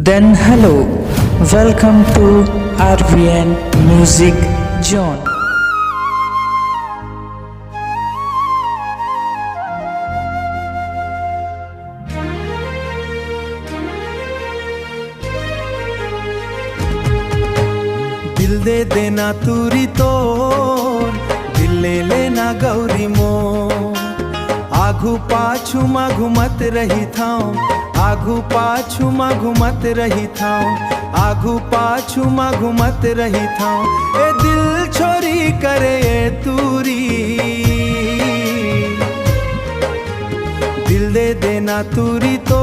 Then hello, welcome to RVN Music Zone. दिल दे देना तूरी तोर, दिल ले लेना गौरी मोर। आघू पाछू मा घुमत रही थाऊं, आघू पाछू मा घुमत रही थाऊं, आघू पाछू मा घुमत रही थाऊं। ए दिल छोरी करे ए तूरी, दिल दे देना तूरी तो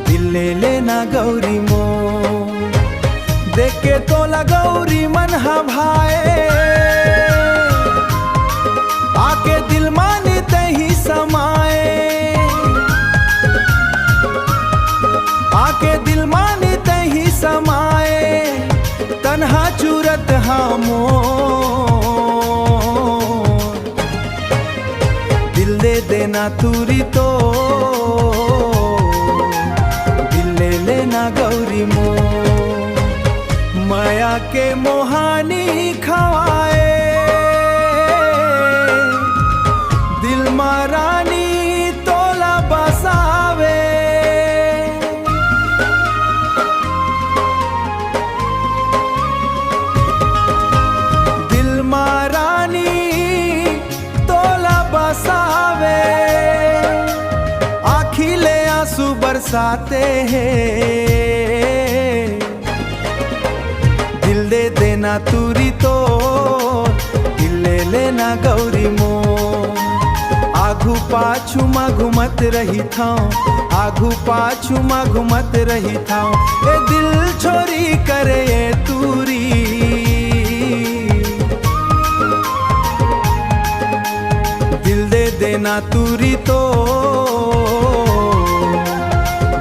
दिल ले लेना गौरी मोर। देख के तोला गौरी मन हा भाए, आके दिल माने तही समाए, आके दिल माने तही समाए। तन्हा चूरत हाँ मोर, दिल दे देना तूरी तो दिल ले लेना गौरी मोर। माया के मोहानी खवाए, दिल मारानी तोला बसावे। दिल मारानी तोला बसावे, आँखी ले आंसू बरसाते हैं। दिल दे देना तूरी तो दिल ले लेना गौरी मोर। आघू पाछू मा घुमत रही थाऊं, आघू पाछू मा घुमत रही थाऊं। ए दिल छोरी करे ए तूरी, दिल दे देना तूरी तो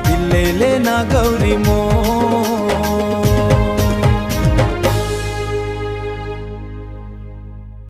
दिल ले लेना गौरी मोर।